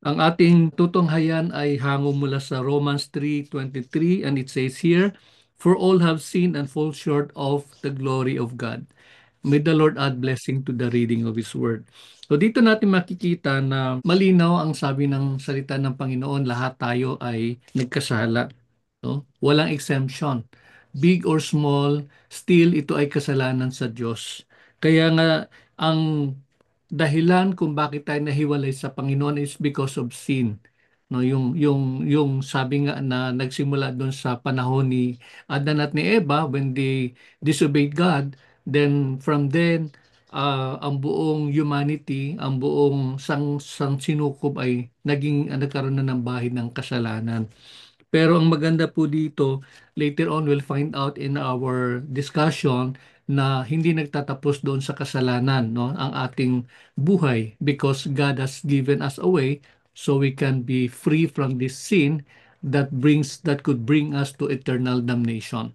Ang ating tutunghayan ay hango mula sa Romans 3:23 and it says here, "For all have sinned and fall short of the glory of God." May the Lord add blessing to the reading of His Word. So dito natin makikita na malinaw ang sabi ng salita ng Panginoon, lahat tayo ay nagkasala. No? Walang exemption. Big or small, still ito ay kasalanan sa Diyos. Kaya nga ang dahilan kung bakit tayo nahiwalay sa Panginoon is because of sin. No, yung sabi nga na nagsimula doon sa panahon ni Adan at ni Eva when they disobeyed God, then from then ang buong humanity, ang buong sang sinukob ay nagkaroon na ng bahid ng kasalanan. Pero ang maganda po dito, later on we'll find out in our discussion na hindi nagtatapos doon sa kasalanan, no, ang ating buhay, because God has given us a way so we can be free from this sin that could bring us to eternal damnation.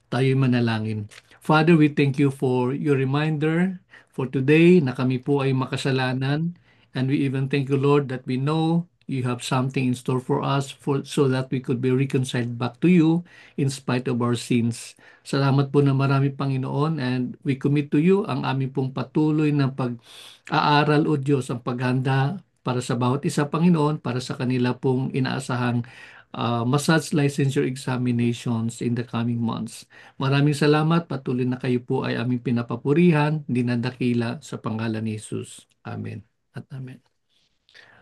Tayo'y manalangin. Father, we thank you for your reminder for today na kami po ay makasalanan. And we even thank you, Lord, that we know you have something in store for us so that we could be reconciled back to you in spite of our sins. Salamat po na marami, Panginoon, and we commit to you ang aming pong patuloy na pag-aaral, o Diyos, ang paghanda para sa bawat isa, Panginoon, para sa kanila pong inaasahang massage licensure examinations in the coming months. Maraming salamat. Patuloy na kayo po ay aming pinapapurihan, dinadakila sa pangalan ni Jesus. Amen at amen.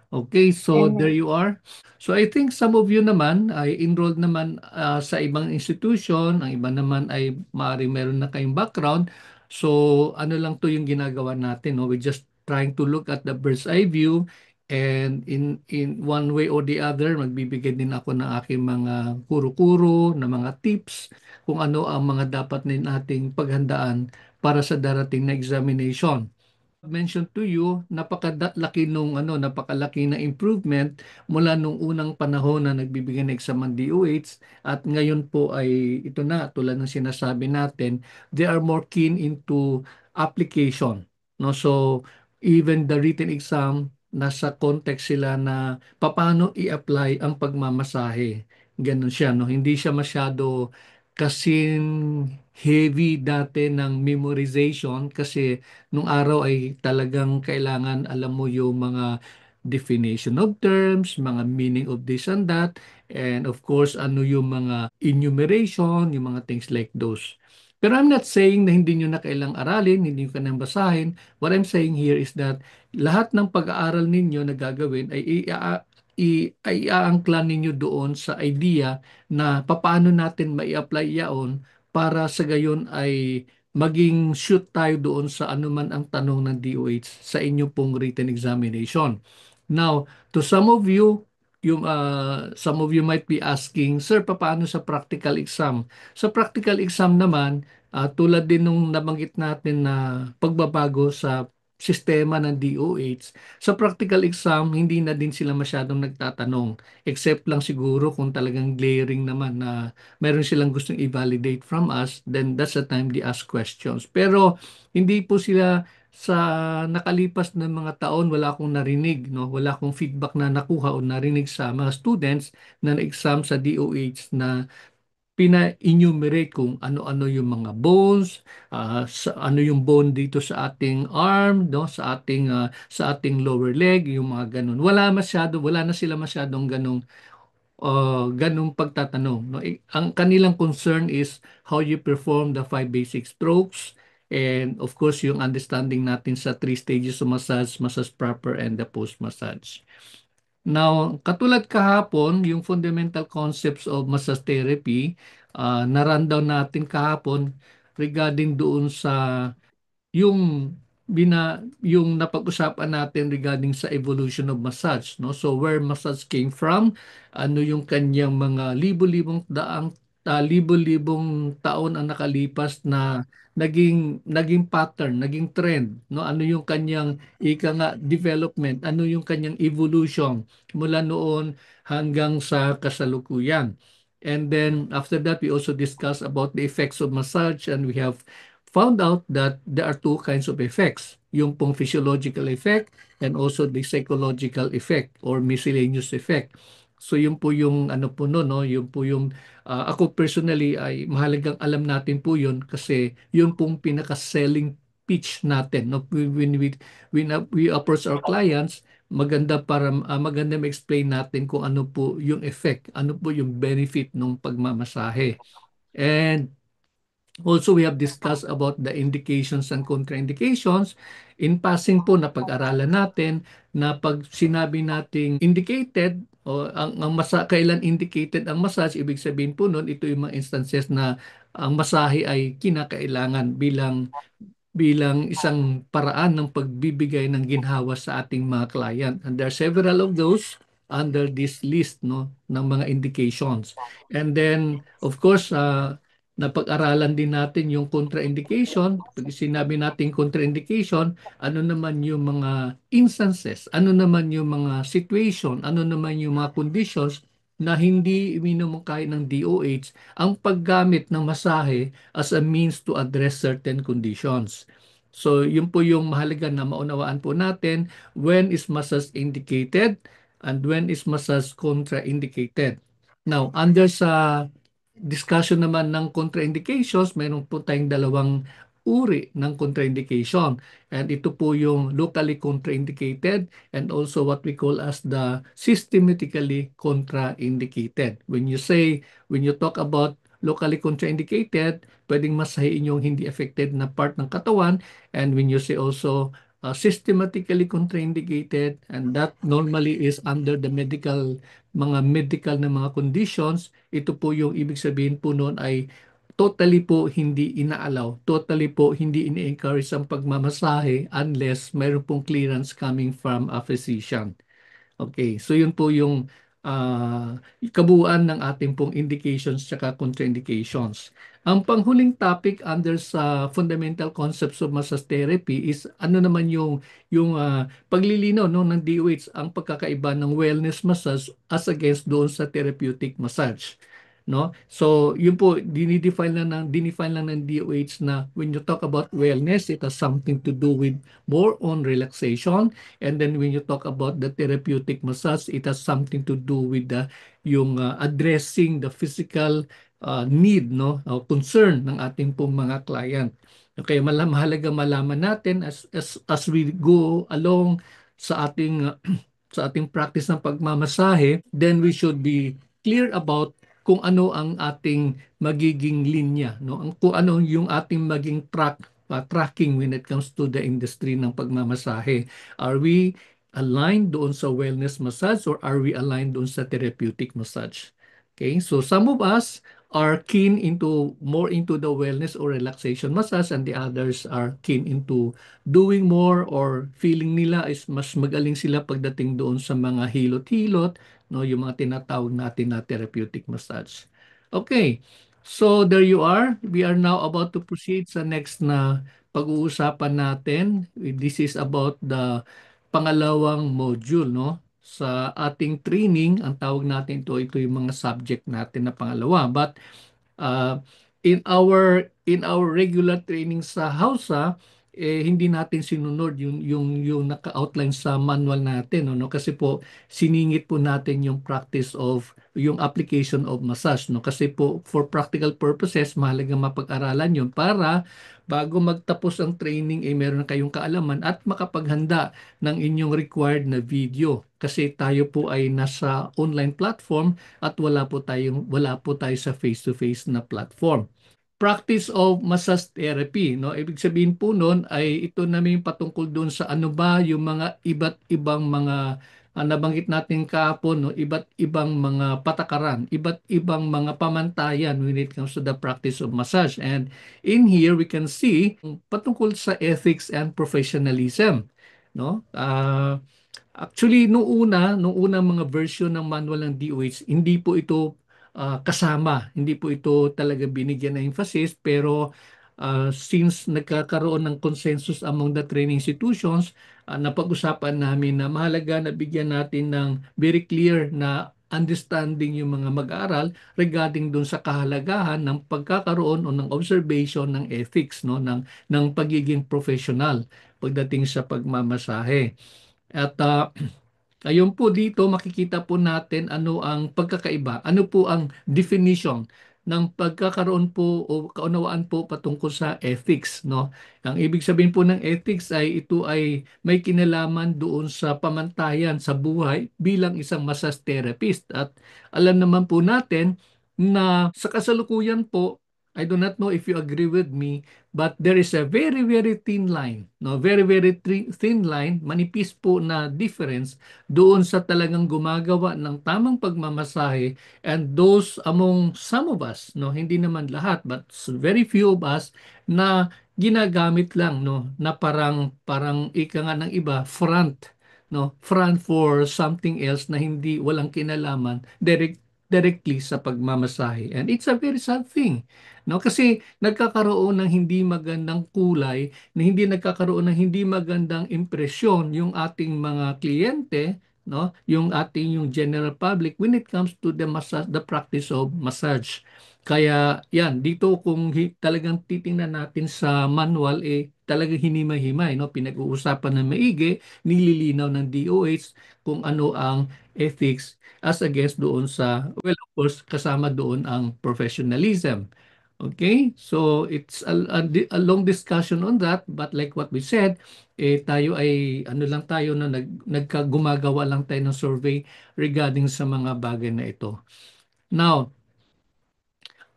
Okay, so there Amen. you are. So I think some of you naman ay enrolled naman sa ibang institution, ang iba naman ay maaaring meron na kayong background. So ano lang to yung ginagawa natin, no? We're just trying to look at the bird's eye view, and in one way or the other magbibigay din ako ng aking mga kuro-kuro na mga tips kung ano ang mga dapat din nating paghandaan para sa darating na examination. Mention to you, napakalaki nung napakalaki na improvement mula nung unang panahon na nagbibigay ng exam ang DOH, at ngayon po ay ito na, tulad ng sinasabi natin, they are more keen into application, no? So even the written exam, nasa context sila na paano i-apply ang pagmamasahe. Ganun siya, no? Hindi siya masyado kasing heavy dati ng memorization, kasi nung araw ay talagang kailangan alam mo yung mga definition of terms, mga meaning of this and that, and of course, ano yung mga enumeration, yung mga things like those. Pero I'm not saying na hindi nyo na kailang aralin, hindi nyo kailang basahin. What I'm saying here is that lahat ng pag-aaral ninyo na gagawin ay iaangkla ninyo doon sa idea na paano natin mai-apply yaon para sa gayon ay maging shoot tayo doon sa anuman ang tanong ng DOH sa inyo pong written examination. Now, to some of you might be asking, Sir, paano sa practical exam? Sa practical exam naman, tulad din nung nabanggit natin na pagbabago sa sistema ng DOH, sa practical exam, hindi na din sila masyadong nagtatanong. Except lang siguro kung talagang glaring naman na meron silang gustong i-validate from us, then that's the time they ask questions. Pero hindi po sila, sa nakalipas na mga taon, wala akong narinig, no? Wala akong feedback na nakuha o narinig sa mga students na exam sa DOH na pina-enumerate kung ano-ano yung mga bones, ano yung bone dito sa ating arm, no, sa ating lower leg, yung mga ganun. Wala na sila masyadong ganong pagtatanong, no? Ang kanilang concern is how you perform the five basic strokes, and of course yung understanding natin sa three stages of massage, massage proper, and the post massage. Now, katulad kahapon, yung fundamental concepts of massage therapy, na-rundown natin kahapon regarding doon sa yung yung napag-usapan natin regarding sa evolution of massage, no? So where massage came from, ano yung kanyang mga libo-libong taon ang nakalipas na naging pattern, naging trend, no? Ano yung kanyang ika nga development, ano yung kanyang evolution mula noon hanggang sa kasalukuyan. And then after that, we also discuss about the effects of massage, and we have found out that there are two kinds of effects. yung pong physiological effect and also the psychological effect or miscellaneous effect. So yun po yung ano po no, no, yun po yung ako personally ay mahalagang alam natin po yun kasi yun pong pinaka-selling pitch natin no when we approach our clients maganda para maganda ma-explain natin kung ano po yung effect, ano po yung benefit ng pagmamasahe. And also, we have discussed about the indications and contraindications. In passing po, napag-aralan natin na pag sinabi nating indicated o kailan indicated ang massage, ibig sabihin po nun, ito yung mga instances na ang masahe ay kinakailangan bilang isang paraan ng pagbibigay ng ginhawa sa ating mga client. And there are several of those under this list no ng mga indications. And then of course napag-aralan din natin yung contraindication. Pag sinabi natin contraindication, ano naman yung mga instances, ano naman yung mga situation, ano naman yung mga conditions na hindi minumungkahi ng DOH ang paggamit ng masahe as a means to address certain conditions. So, yun po yung mahalaga na maunawaan po natin when is massage indicated and when is massage contraindicated. Now, under sa discussion naman ng contraindications, mayroon po tayong dalawang uri ng contraindication. And ito po yung locally contraindicated and also what we call as the systematically contraindicated. When you talk about locally contraindicated, pwedeng masahiin yung hindi affected na part ng katawan. And when you say also systematically contraindicated, and that normally is under the mga medical na mga conditions, ito po yung ibig sabihin po noon ay totally po hindi inaalaw, totally po hindi ini-encourage ang pagmamasahe unless mayroon pong clearance coming from a physician. Okay, so yun po yung kabuuan ng ating pong indications at contraindications. Ang panghuling topic under sa fundamental concepts of massage therapy is ano naman yung paglilinaw no ng DOH ang pagkakaiba ng wellness massage as against doon sa therapeutic massage. No? So, yun po dinefine lang ng DOH na when you talk about wellness, it has something to do with more on relaxation. And then when you talk about the therapeutic massage, it has something to do with yung addressing the physical need, no, concern ng ating pong mga client. Okay, mahalaga malaman natin as we go along sa ating sa ating practice ng pagmamasahe, then we should be clear about kung ano ang ating magiging linya, no? Kung ano yung ating maging tracking when it comes to the industry ng pagmamasahe. Are we aligned doon sa wellness massage or are we aligned doon sa therapeutic massage? Okay, so some of us are keen into more into the wellness or relaxation massage and the others are keen into doing more or feeling nila is mas magaling sila pagdating doon sa mga hilot-hilot, no, yung mga tinatawag natin na therapeutic massage. Okay, so there you are. We are now about to proceed sa next na pag-uusapan natin. This is about the pangalawang module, no? Sa ating training, ang tawag natin ito yung mga subject natin na pangalawa. But uh, in our regular training sa Hausa, hindi natin sinunod yung naka-outline sa manual natin no kasi po siningit po natin yung practice of yung application of massage no kasi po for practical purposes mahalagang mapag-aralan yun para bago magtapos ang training meron na kayong kaalaman at makapaghanda ng inyong required na video kasi tayo po ay nasa online platform at wala po tayo sa face-to-face na platform. Practice of massage therapy, no? Ibig sabihin po noon ay ito namin patungkol doon sa ano ba yung mga iba't ibang mga nabanggit natin kahapon, no? Iba't ibang mga patakaran, iba't ibang mga pamantayan when it comes to the practice of massage. And in here we can see patungkol sa ethics and professionalism, no? Actually, nung unang mga version ng manual ng DOH, hindi po ito kasama. Hindi po ito talaga binigyan ng emphasis pero since nagkakaroon ng consensus among the training institutions, napag-usapan namin na mahalaga na bigyan natin ng very clear na understanding yung mga mag-aaral regarding dun sa kahalagahan ng pagkakaroon o ng observation ng ethics no ng pagiging professional pagdating sa pagmamasahe. At ayun po dito makikita po natin ano ang pagkakaiba, ano po ang definition ng pagkakaroon po o kaunawaan po patungkol sa ethics, no? Ang ibig sabihin po ng ethics ay ito ay may kinalaman doon sa pamantayan sa buhay bilang isang massage therapist. At alam naman po natin na sa kasalukuyan po, I do not know if you agree with me, but there is a very, very thin line, no? Very, very thin line, manipis po na difference doon sa talagang gumagawa ng tamang pagmamasahe and those among some of us, no, hindi naman lahat, but very few of us na ginagamit lang, no, na parang ika nga ng iba, front, no, front for something else na hindi walang kinalaman directly sa pagmamasahe. And it's a very sad thing, no, kasi nagkakaroon ng hindi magandang kulay, na hindi nagkakaroon ng hindi magandang impresyon yung ating mga kliyente, no, yung general public when it comes to the massage, the practice of massage. Kaya yan dito kung talagang titingnan natin sa manual, talagang hinimay-himay, no, pinag-uusapan ng maigi, nililinaw ng DOH kung ano ang ethics as against doon sa, well, of course kasama doon ang professionalism. Okay, so it's a long discussion on that, but like what we said, tayo ay ano lang tayo na nagkagumagawa lang tayo ng survey regarding sa mga bagay na ito. Now,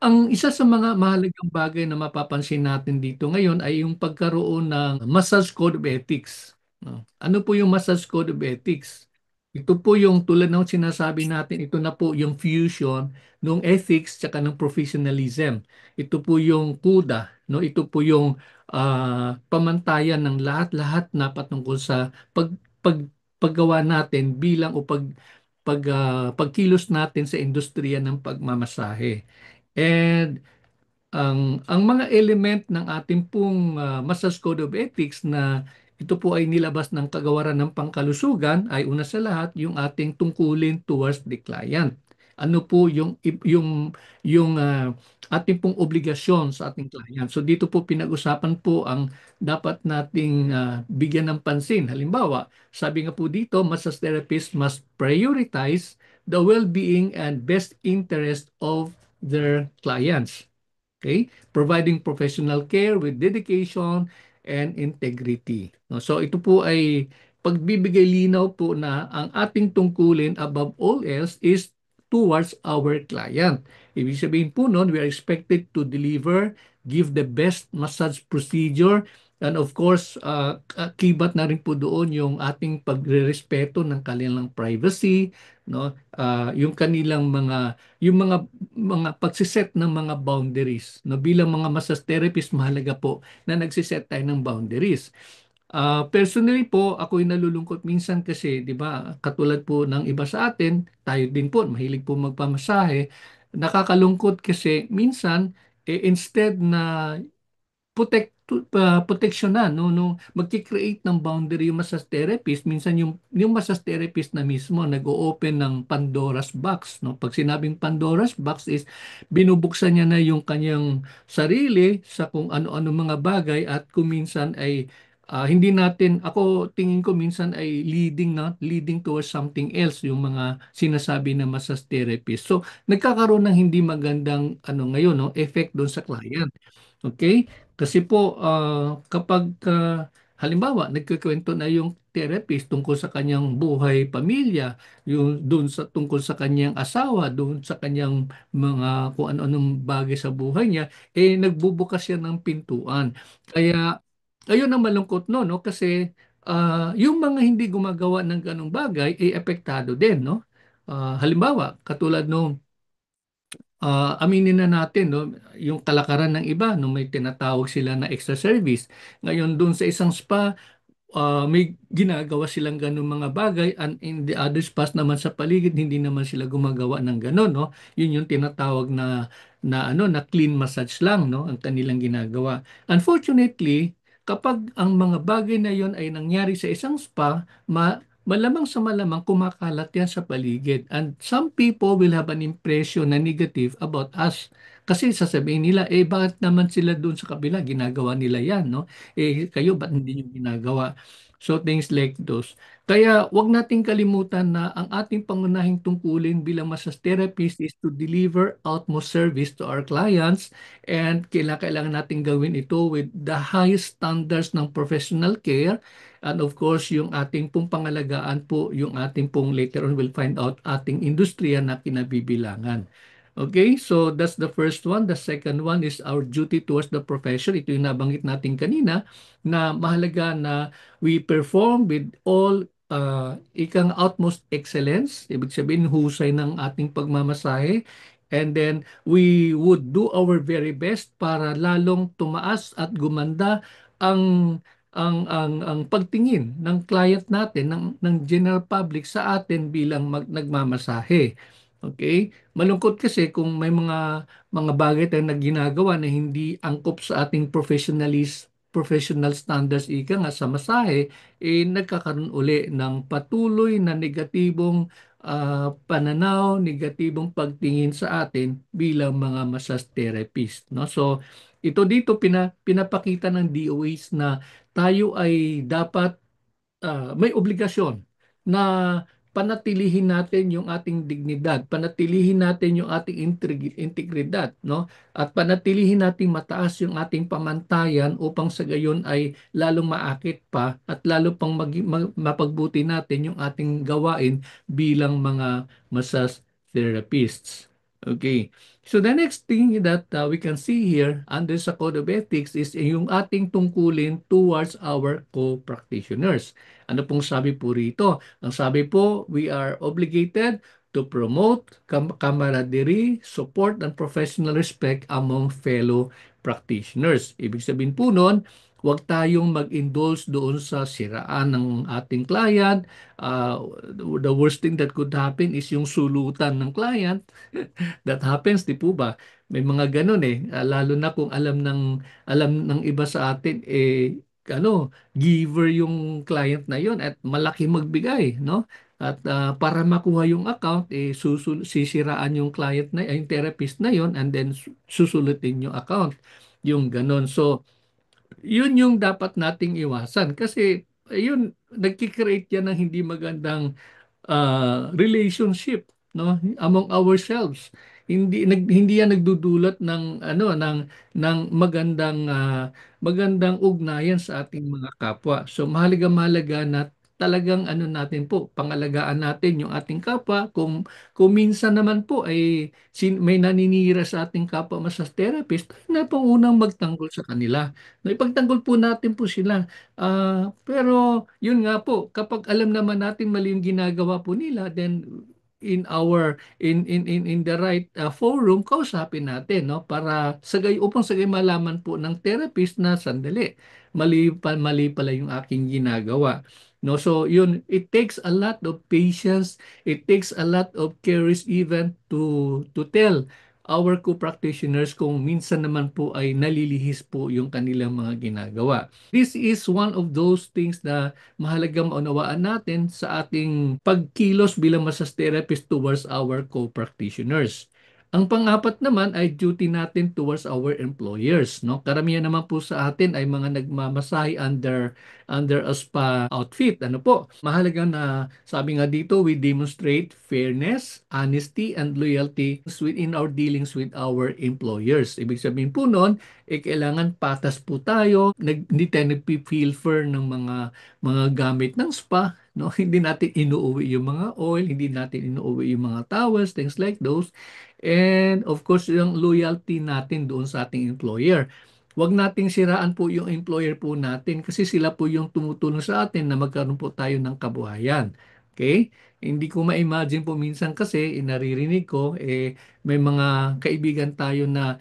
ang isa sa mga mahalagang bagay na mapapansin natin dito ngayon ay yung pagkaroon ng Massage Code of Ethics, no? Ano po yung Massage Code of Ethics? Ito po yung tulad ng sinasabi natin, ito na po yung fusion ng ethics tsaka ng professionalism. Ito po yung kuda, no? Ito po yung pamantayan ng lahat-lahat na patungkol sa paggawa natin bilang o pagkilos natin sa industriya ng pagmamasahe. And ang mga element ng ating pong Massage Code of Ethics na ito po ay nilabas ng Kagawaran ng Pangkalusugan ay una sa lahat yung ating tungkulin towards the client. Ano po yung ating pong obligasyon sa ating client. So dito po pinag-usapan po ang dapat nating bigyan ng pansin. Halimbawa, sabi nga po dito, massage therapist must prioritize the well-being and best interest of their clients. Okay? Providing professional care with dedication and integrity. No? So ito po ay pagbibigay linaw po na ang ating tungkulin above all else is towards our client. Ibig sabihin po nun, we are expected to deliver, give the best massage procedure, and of course, kibat na rin po doon yung ating pagrerespeto ng kanilang privacy, no? Yung kanilang mga pagsiset ng mga boundaries. No, bilang mga massage therapist, mahalaga po na nagsiset tayo ng boundaries. Personally po, ako'y nalulungkot minsan kasi, di ba, katulad po ng iba sa atin, tayo din po, mahilig po magpamasahe. Nakakalungkot kasi minsan, instead na proteksyonan, no, magki-create ng boundary yung massage therapist, minsan yung massage therapist na mismo nag-o-open ng Pandora's box, no. Pag sinabing Pandora's box is binubuksan niya na yung kanyang sarili sa kung ano-ano mga bagay, at kung minsan ay hindi natin, ako tingin ko minsan ay leading towards something else yung mga sinasabi na massage therapist. So nagkakaroon ng hindi magandang ano ngayon, no, effect doon sa client. Okay? Kasi po kapag halimbawa nagkukwento na yung therapist tungkol sa kanyang buhay pamilya, yung doon sa tungkol sa kanyang asawa, doon sa kanyang mga kung ano-anong bagay sa buhay niya, nagbubukas siya ng pintuan. Kaya ayun ang malungkot no, kasi yung mga hindi gumagawa ng ganong bagay apektado din, no? Halimbawa, katulad nung aminin na natin, no, yung kalakaran ng iba, no, may tinatawag sila na extra service. Ngayon, doon sa isang spa, may ginagawa silang ganun mga bagay, and in the other spas naman sa paligid, hindi naman sila gumagawa ng ganun, no? Yun yung tinatawag na clean massage lang, no, ang kanilang ginagawa. Unfortunately, kapag ang mga bagay na yon ay nangyari sa isang spa, malamang sa malamang kumakalat yan sa paligid. And some people will have an impression na negative about us. Kasi sasabihin nila, eh bakit naman sila doon sa kabila, ginagawa nila yan, no? Eh kayo, ba't hindi nyo ginagawa? So things like those. Kaya wag nating kalimutan na ang ating pangunahing tungkulin bilang massage therapist is to deliver utmost service to our clients, and kailangan natin gawin ito with the highest standards ng professional care. And of course, yung ating pong pangalagaan po, yung ating pong later on will find out ating industriya na kinabibilangan. Okay, so that's the first one. The second one is our duty towards the profession. Ito yung nabanggit natin kanina na mahalaga na we perform with all ikang utmost excellence. Ibig sabihin, husay ng ating pagmamasahe. And then we would do our very best para lalong tumaas at gumanda ang ang pagtingin ng client natin, ng general public sa atin bilang nagmamasahe. Okay? Malungkot kasi kung may mga bagay tayong na ginagawa na hindi angkop sa ating professional standards ika nga sa masahe, eh nagkakaroon uli ng patuloy na negatibong pananaw, negatibong pagtingin sa atin bilang mga massage therapist, no? So ito dito pinapakita ng DOH na tayo ay dapat may obligasyon na panatilihin natin yung ating dignidad, panatilihin natin yung ating integridad, no? At panatilihin natin mataas yung ating pamantayan upang sa gayon ay lalong maakit pa at lalo pang mapagbuti natin yung ating gawain bilang mga massage therapists. Okay. So the next thing that we can see here under sa Code of Ethics is yung ating tungkulin towards our co-practitioners. Ano pong sabi po rito? Ang sabi po, we are obligated to promote camaraderie, support, and professional respect among fellow practitioners. Ibig sabihin po nun, huwag tayong mag-indulge doon sa siraan ng ating client. The worst thing that could happen is yung sulutan ng client. That happens, di po ba? May mga ganun eh. Lalo na kung alam ng iba sa atin eh giver yung client na yon at malaki magbigay, no? At para makuha yung account, eh sisiraan yung client na yung therapist na yon, and then susulutin yung account. Yung ganon. So, yun yung dapat nating iwasan kasi yun nagki-create yan ng hindi magandang relationship, no, among ourselves. Hindi yan nagdudulot ng ng magandang ugnayan sa ating mga kapwa. So mahalaga na talagang natin po, pangalagaan natin yung ating kapwa. Kung minsan naman po ay may naninira sa ating kapwa massage therapist, tayo na pong unang magtanggol sa kanila. No, ipagtanggol po natin po sila. Pero yun nga po, kapag alam naman natin mali yung ginagawa po nila, then in the right forum, kausapin natin, no, para upang sagay malaman po ng therapist na sandali, mali pala yung aking ginagawa. No, so yun, it takes a lot of patience, it takes a lot of courage even to tell our co-practitioners kung minsan naman po ay nalilihis po yung kanilang mga ginagawa. This is one of those things na mahalagang maunawaan natin sa ating pagkilos bilang massage therapist towards our co-practitioners. Ang pang-apat naman ay duty natin towards our employers, no? Karamihan naman po sa atin ay mga nagmamasahe under a spa outfit. Ano po? Mahalaga na sabi nga dito, we demonstrate fairness, honesty, and loyalty within our dealings with our employers. Ibig sabihin po noon, kailangan patas po tayo, hindi tayo nagpi-pilfer ng mga gamit ng spa, no? Hindi natin inuuwi yung mga oil, hindi natin inuuwi yung mga towels, things like those. And of course, yung loyalty natin doon sa ating employer. Huwag nating siraan po yung employer po natin kasi sila po yung tumutulong sa atin na magkaroon po tayo ng kabuhayan. Okay? Hindi ko ma-imagine po minsan kasi naririnig ko may mga kaibigan tayo na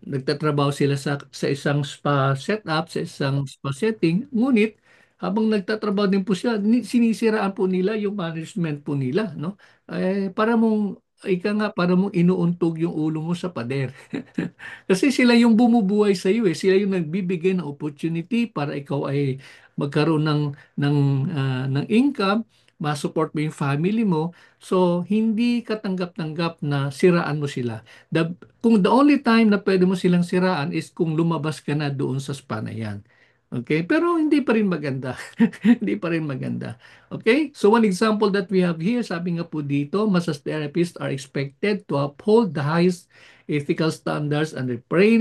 nagtatrabaho sila sa isang spa setup, sa isang spa setting, ngunit habang nagtatrabaho din po siya, sinisiraan po nila yung management po nila, no? Para mong inuuntog yung ulo mo sa pader. Kasi sila yung bumubuhay sa iyo eh. Sila yung nagbibigay ng opportunity para ikaw ay magkaroon ng income ma-support mo yung family mo. So, hindi katanggap-tanggap na siraan mo sila. Kung the only time na pwede mo silang siraan is kung lumabas ka na doon sa spa na yan. Okay? Pero hindi pa rin maganda. Hindi pa rin maganda. Okay? So one example that we have here, sabi nga po dito, massage therapists are expected to uphold the highest ethical standards and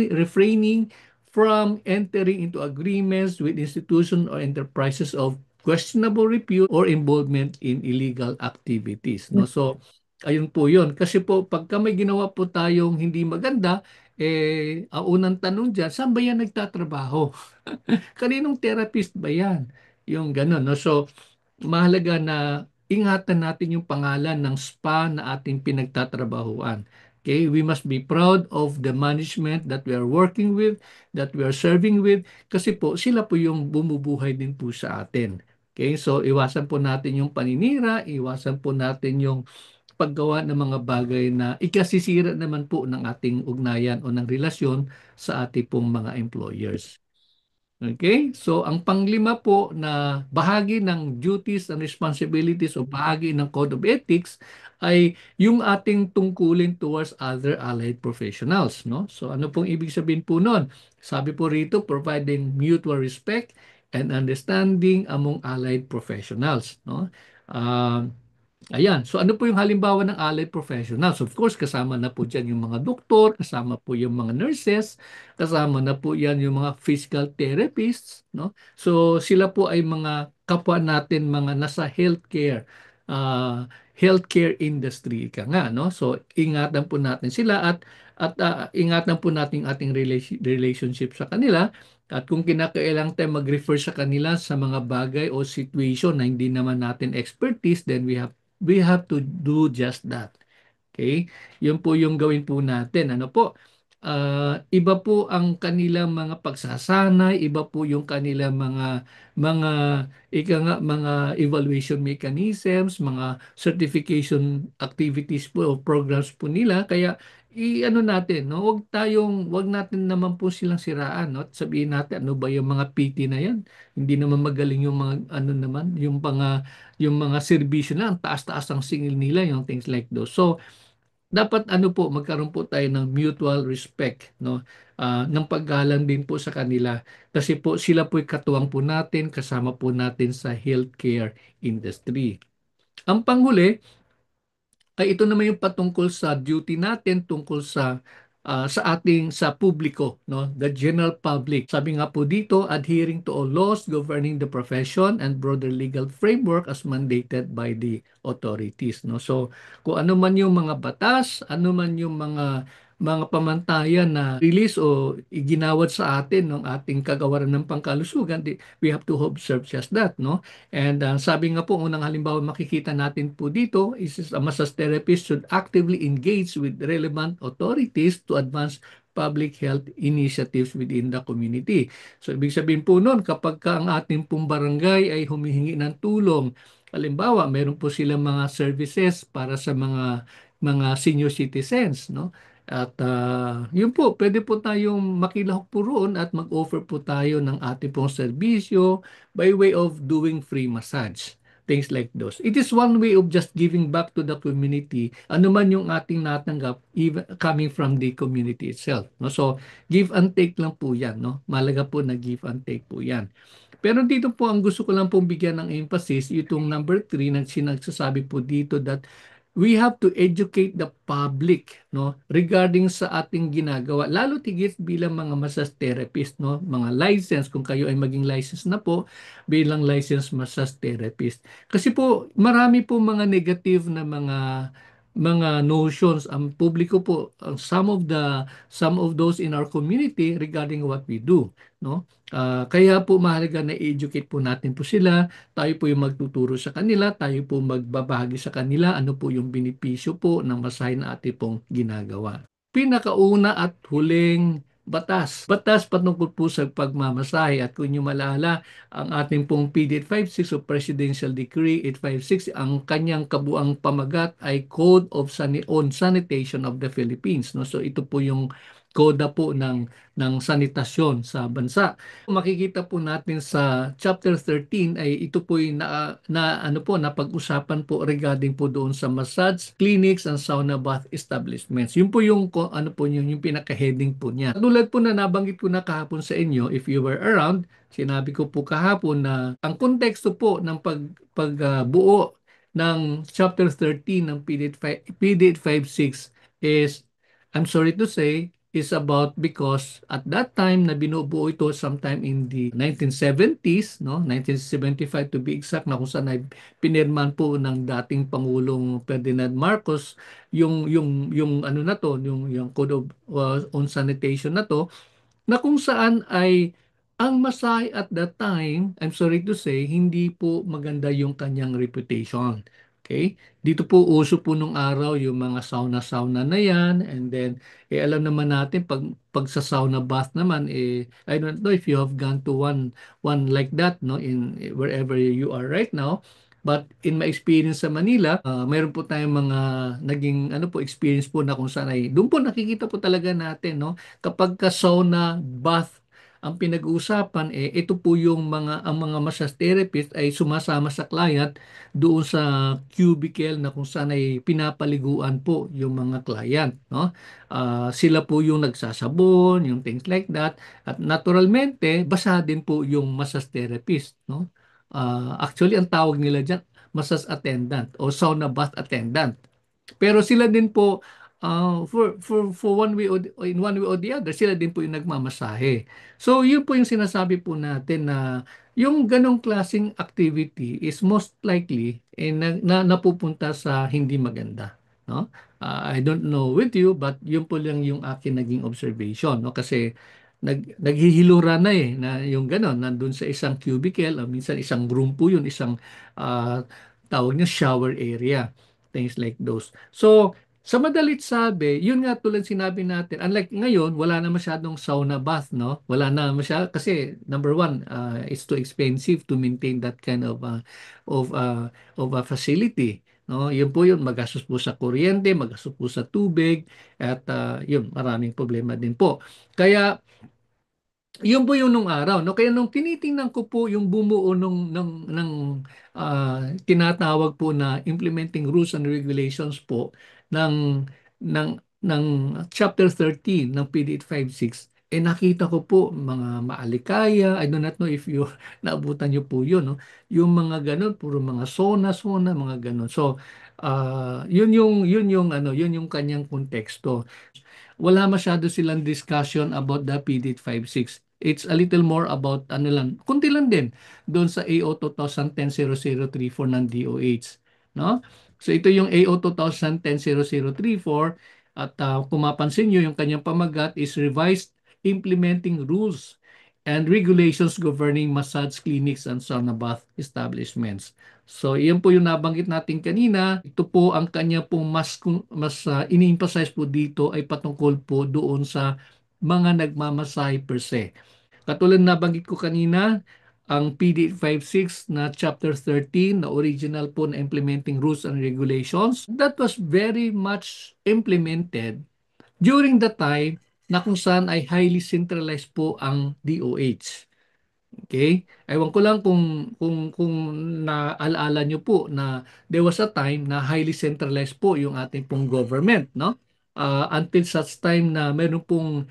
refraining from entering into agreements with institutions or enterprises of questionable repute or involvement in illegal activities. No? So, ayun po yun. Kasi po, pagka may ginawa po tayong hindi maganda, ang unang tanong dyan, saan ba yan nagtatrabaho? Kaninong therapist ba yan? Yung gano'n. No? So, mahalaga na ingatan natin yung pangalan ng spa na ating pinagtatrabahuan. Okay, we must be proud of the management that we are working with, that we are serving with, kasi po sila po yung bumubuhay din po sa atin. Okay, so iwasan po natin yung paninira, iwasan po natin yung paggawa ng mga bagay na ikasisira naman po ng ating ugnayan o ng relasyon sa ating pong mga employers. Okay? So, ang panglima po na bahagi ng duties and responsibilities o bahagi ng Code of Ethics ay yung ating tungkulin towards other allied professionals, no? So, ano pong ibig sabihin po nun? Sabi po rito, providing mutual respect and understanding among allied professionals, no? Ah, Ayan. So ano po yung halimbawa ng allied professionals? Of course, kasama na po dyan yung mga doktor, kasama po yung mga nurses, kasama na po yan yung mga physical therapists, no? So sila po ay mga kapwa natin, mga nasa healthcare industry ka nga, no? So ingatan po natin sila at ingatan po natin ating relationship sa kanila. At kung kinakailangan tayo mag-refer sa kanila sa mga bagay o situation na hindi naman natin expertise, then we have to do just that. Okay? Yun po yung gawin po natin. Ano po? Iba po ang kanilang mga pagsasanay, iba po yung kanilang mga mga evaluation mechanisms, mga certification activities po o programs po nila. Kaya i-ano natin, no? Wag natin naman po silang siraan, no? At sabihin natin ano ba yung mga PT na yan? Hindi naman magaling yung mga ano naman, yung mga serbisyo na ang taas-taas ang singil nila, yung things like those. So, dapat ano po, magkaroon po tayo ng mutual respect, no? Ng paggalang din po sa kanila. Kasi po sila po'y katuwang po natin, kasama po natin sa healthcare industry. Ang panghuli, ay ito naman yung patungkol sa duty natin tungkol sa publiko, no, the general public. Sabi nga po dito, adhering to all laws governing the profession and broader legal framework as mandated by the authorities, no. So kung ano man yung mga batas, ano man yung mga pamantayan na release o iginawad sa atin ng ating kagawaran ng pangkalusugan, we have to observe just that, no. And sabi nga po, unang halimbawa makikita natin po dito is a massage therapist should actively engage with relevant authorities to advance public health initiatives within the community. So, ibig sabihin po noon, kapag ang ating pong barangay ay humihingi ng tulong, halimbawa, meron po silang mga services para sa mga senior citizens, no? At yun po, pwede po tayong makilahok po roon at mag-offer po tayo ng ating pong serbisyo, by way of doing free massage. Things like those. It is one way of just giving back to the community, ano man yung ating natanggap, even coming from the community itself. No? So, give and take lang po yan. No? Malaga po na give and take po yan. Pero dito po, ang gusto ko lang pong bigyan ng emphasis, itong number 3 na sinagsasabi po dito that we have to educate the public, no, regarding sa ating ginagawa, lalo tigit bilang mga massage therapist, no, mga license, kung kayo ay maging license na po bilang licensed massage therapist. Kasi po marami po mga negative na mga notions ang publiko po, some of those in our community regarding what we do, no. Kaya po mahalaga na educate po natin po sila, tayo po yung magtuturo sa kanila, tayo po magbabahagi sa kanila ano po yung benepisyo po ng masahe na ating pong ginagawa. Pinakauna at huling batas. Batas patungkol po sa pagmamasahe, at kung nyo malala, ang ating pong PD 856 o Presidential Decree 856, ang kanyang kabuang pamagat ay Code on Sanitation of the Philippines. No? So ito po yung koda po ng sanitasyon sa bansa. Makikita po natin sa chapter 13 ay ito po yung na ano po napag-usapan po regarding po doon sa massage clinics and sauna bath establishments. Yun po yung ano po yung pinaka-heading po niya. Tulad po na nabanggit ko na kahapon sa inyo, if you were around, sinabi ko po kahapon na ang konteksto po ng pagbuo ng chapter 13 ng PD 856 is, I'm sorry to say, is about because at that time na binubuo ito sometime in the 1970s, no? 1975 to be exact, na kung saan ay pinirman po ng dating Pangulong Ferdinand Marcos yung ano na to, yung Code of on Sanitation na to, na kung saan ay ang Masay at that time, I'm sorry to say, hindi po maganda yung kanyang reputation. Okay? Dito po uso po nung araw yung mga sauna-sauna na yan, and then alam naman natin pag sa sauna bath naman I don't know if you have gone to one like that, no, in wherever you are right now. But in my experience sa Manila, mayroon po tayong mga naging ano po experience po na kung saan ay doon po nakikita po talaga natin, no, kapag ka sauna, bath ang pinag-uusapan, ito po yung ang mga massage therapist ay sumasama sa client doon sa cubicle na kung saan ay pinapaliguan po yung mga client, no? Sila po yung nagsasabon, yung things like that. At naturalmente, basa din po yung massage therapist, no? Actually, ang tawag nila dyan, massage attendant o sauna bath attendant. Pero sila din po, for one way or in one way or the other, sila din po yung nagmamasahe. So yun po yung sinasabi po natin na yung ganong klaseng activity is most likely napupunta sa hindi maganda, no? I don't know with you, but yun po lang yung akin naging observation, no? Kasi naghihilura na na yung ganon nandun sa isang cubicle, o minsan isang room po yun, isang ah, tawag niya shower area, things like those. So, sa madalit sabi, yun nga tulad sinabi natin, unlike ngayon, wala na masyadong sauna bath, no? Wala na masyado, kasi number one, it's too expensive to maintain that kind of, uh, of a facility. No, yun po yun, magastos po sa kuryente, magastos po sa tubig, at yun, maraming problema din po. Kaya yun po yung nung araw, no? Kaya nung tinitingnan ko po yung bumuo ng tinatawag po na implementing rules and regulations po ng ng ng chapter 13 ng PD 856, nakita ko po mga maalikaya. I do not know if you naabutan niyo po yun, no? Yung mga ganun, puro mga sona, mga ganun. So, yun yung kanyang konteksto. Wala masyado silang discussion about the PD 856. It's a little more about ano lang, kunti lang din doon sa AO 2010-0034 ng DOH, no? So ito yung AO 2010-0034, at kung mapansin nyo, yung kanyang pamagat is revised implementing rules and regulations governing massage clinics and sauna bath establishments. So, iyan po yung nabanggit natin kanina. Ito po ang kanya pong mas ini-emphasize po dito ay patungkol po doon sa mga nagmamasahe per se. Katulad na banggit ko kanina, ang PD 56 na Chapter 13 na original po na implementing rules and regulations, that was very much implemented during the time na kung saan ay highly centralized po ang DOH. Okay? Ewan ko lang kung naaalala nyo po na there was a time na highly centralized po yung ating pong government, no? Until such time na meron pong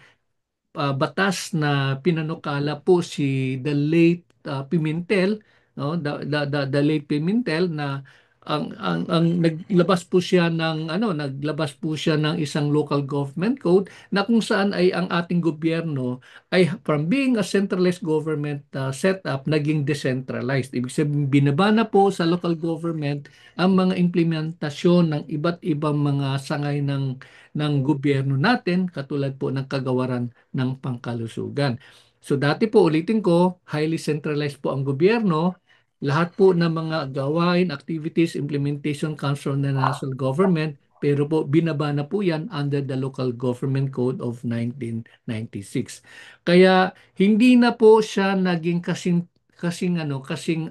batas na pinanukala po si the late Pimentel, no, the late Pimentel, na ang naglabas po siya ng naglabas po siya ng isang local government code na kung saan ay ang ating gobyerno ay from being a centralized government setup naging decentralized. Ibig sabihin, binaba na po sa local government ang mga implementasyon ng iba't ibang mga sangay ng gobyerno natin, katulad po ng kagawaran ng pangkalusugan. So dati po, ulitin ko, highly centralized po ang gobyerno. Lahat po ng mga gawain, activities, implementation comes from the national government, pero po binaba na po yan under the Local Government Code of 1996. Kaya hindi na po siya naging kasing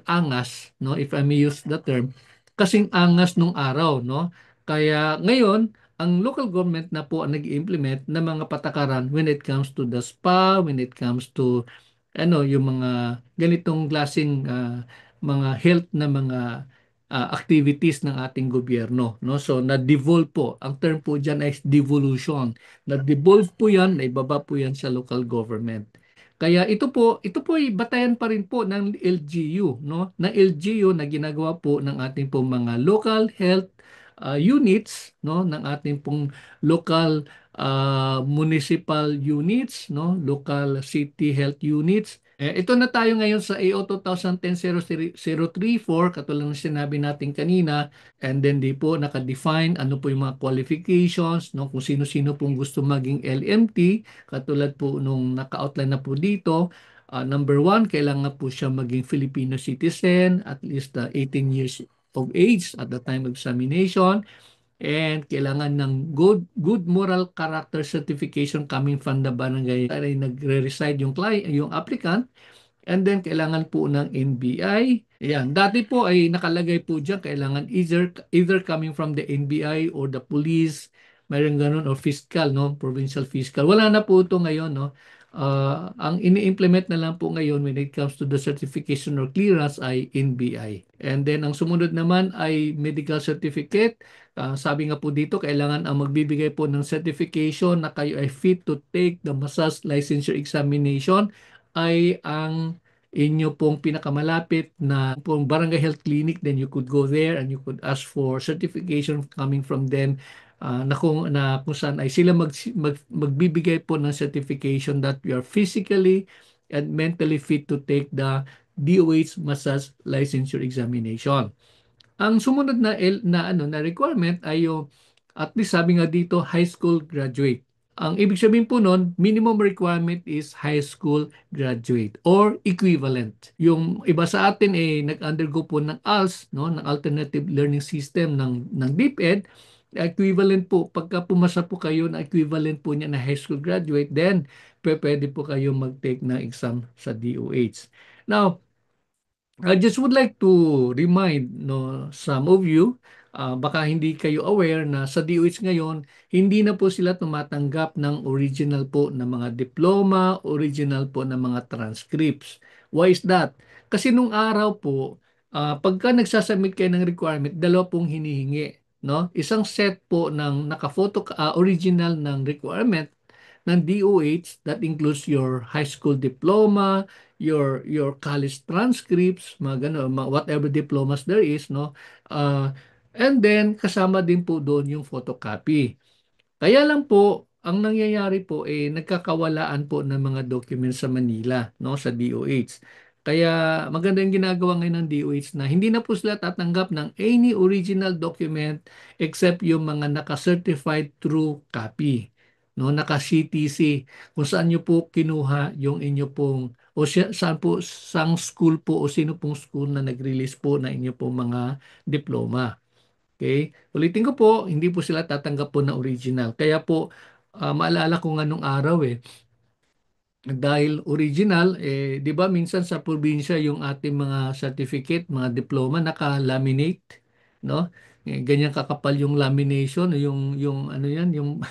angas, no, if I may use the term, kasing angas nung araw, no. Kaya ngayon, ang local government na po ang nag-implement ng mga patakaran when it comes to the spa, when it comes to yung mga ganitong klaseng mga health na mga activities ng ating gobyerno, no? So na-devolve po. Ang term po diyan ay devolution. Na-devolve po 'yan, naibaba po 'yan sa local government. Kaya ito po ay batayan pa rin po ng LGU, no? Ng LGU na ginagawa po ng ating pong mga local health units, no? Ng ating pong local municipal units, no? Local city health units. Ito na tayo ngayon sa AO 2010-034, katulad ng sinabi natin kanina, and then di po naka-define ano po yung mga qualifications, no? Kung sino-sino pong gusto maging LMT, katulad po nung naka-outline na po dito. Number one, kailangan po siya maging Filipino citizen, at least 18 years of age at the time of examination, and kailangan ng good moral character certification coming from the barangay ay nagre-reside yung applicant. And then kailangan po ng NBI. Ayan, dati po ay nakalagay po diyan kailangan either coming from the NBI or the police, mayroon ganun, or fiscal, no, provincial fiscal. Wala na po ito ngayon, no. Ang ini-implement na lang po ngayon when it comes to the certification or clearance ay NBI. And then ang sumunod naman ay medical certificate. Sabi nga po dito, kailangan ang magbibigay po ng certification na kayo ay fit to take the massage licensure examination ay ang inyo pong pinakamalapit na pong barangay health clinic. Then you could go there and you could ask for certification coming from them, na kung saan ay sila magbibigay po ng certification that you are physically and mentally fit to take the DOH massage licensure examination. Ang sumunod na requirement ay yung, at least sabi nga dito, high school graduate. Ang ibig sabihin po nun, minimum requirement is high school graduate or equivalent. Yung iba sa atin nag-undergo po ng ALS, no, ng Alternative Learning System ng DepEd. Equivalent po, pagka pumasa po kayo na equivalent po niya na high school graduate, then pwede po kayo mag-take na exam sa DOH. Now, I just would like to remind, no, some of you, baka hindi kayo aware na sa DOH ngayon, hindi na po sila tumatanggap ng original po na mga diploma, original po na mga transcripts. Why is that? Kasi nung araw po, pagka nagsasubmit kayo ng requirement, dalawa pong hinihingi, no? Isang set po ng original ng requirement ng DOH that includes your high school diploma, your college transcripts, mga gano, whatever diplomas there is, no? And then kasama din po doon yung photocopy. Kaya lang po, ang nangyayari po nagkakawalaan po ng mga documents sa Manila, no, sa DOH. Kaya maganda yung ginagawa ngayon ng DOH na hindi na po sila tatanggap ng any original document except yung mga naka-certified true copy, no, naka-CTC, kung saan nyo po kinuha yung inyo pong, o saan po, sang school po o sino pong school na nag-release po na inyo pong mga diploma. Okay? Ulitin ko po, hindi po sila tatanggap po na original. Kaya po, maalala ko nga nung araw dahil original, 'di ba minsan sa probinsya yung ating mga certificate, mga diploma naka-laminate, no? Ganyan kakapal yung lamination, yung ano yan, yung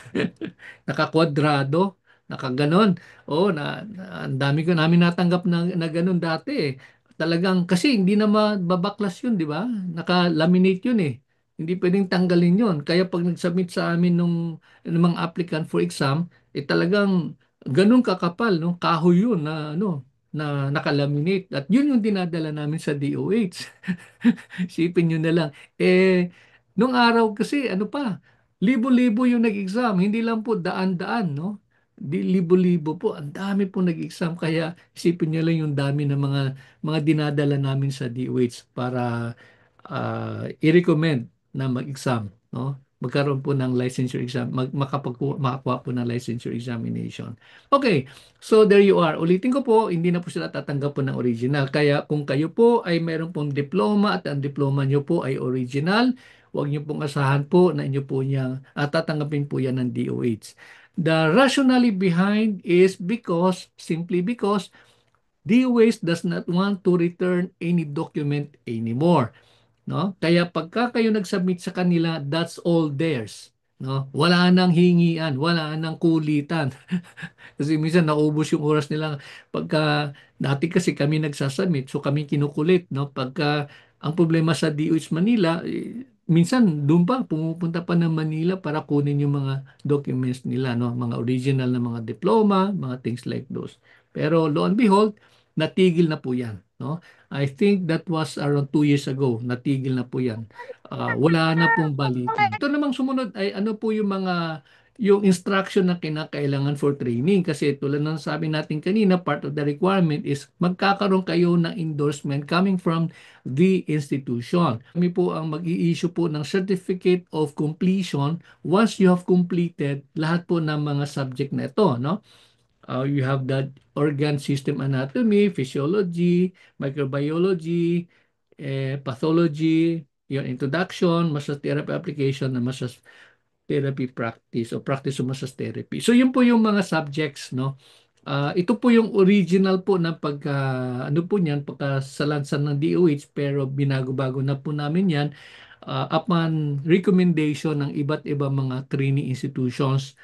naka-kwadrado, naka-ganon. Oh, ang dami ko namin natanggap na ganon dati eh. Talagang kasi hindi na mababaklas yun, 'di ba? Naka-laminate yun eh. Hindi pwedeng tanggalin yun. Kaya pag nag-submit sa amin nung mga applicant for exam, talagang ganun kakapal, no? Kahoy yun na ano, na nakalaminate. At yun yung dinadala namin sa DOH. Isipin nyo na lang. Nung araw kasi, ano pa, libo-libo yung nag-exam. Hindi lang po daan-daan, no? Libo-libo po. Ang dami po nag-exam. Kaya isipin nyo lang yung dami ng mga dinadala namin sa DOH para i-recommend na mag-exam, no? Magkaroon po ng licensure exam, makakuha po ng licensure examination. Okay, so there you are. Ulitin ko po, hindi na po sila tatanggap po ng original. Kaya kung kayo po ay meron pong diploma at ang diploma nyo po ay original, huwag nyo pong asahan po na inyo po niya tatanggapin po yan ng DOH. The rationale behind is simply because DOH does not want to return any document anymore. No? Kaya pagka kayo nag-submit sa kanila, that's all theirs. no? Wala nang hingian, wala nang kulitan. Kasi minsan naubos yung oras nila pagka dati kasi kami nagsasubmit, so kami kinukulit, no? Pagka ang problema sa DOH Manila, minsan doon pa pumupunta pa ng Manila para kunin yung mga documents nila, no? Mga original na mga diploma, mga things like those. Pero lo and behold, natigil na po 'yan, no? I think that was around 2 years ago, natigil na po 'yan. Wala na pong balikan. Ito namang sumunod ay ano po yung instruction na kinakailangan for training. Kasi tulad ng sabi natin kanina, part of the requirement is magkakaroon kayo ng endorsement coming from the institution. Kami po ang mag-i-issue po ng certificate of completion once you have completed lahat po ng mga subject na ito, no? You have the organ system anatomy, physiology, microbiology, pathology, your introduction, massage therapy application, na massage therapy practice o practice of massage therapy. So yun po yung mga subjects, no? Ito po yung original po na pagka ano po niyan pagkasalansan ng DOH, pero binago-bago na po namin yan upon recommendation ng iba't ibang mga training institutions.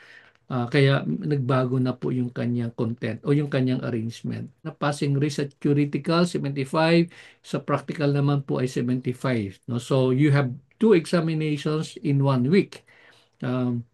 Kaya nagbago na po yung kanyang content o yung kanyang arrangement. Na passing risk at theoretical 75, sa practical naman po ay 75. No? So you have two examinations in 1 week. Um,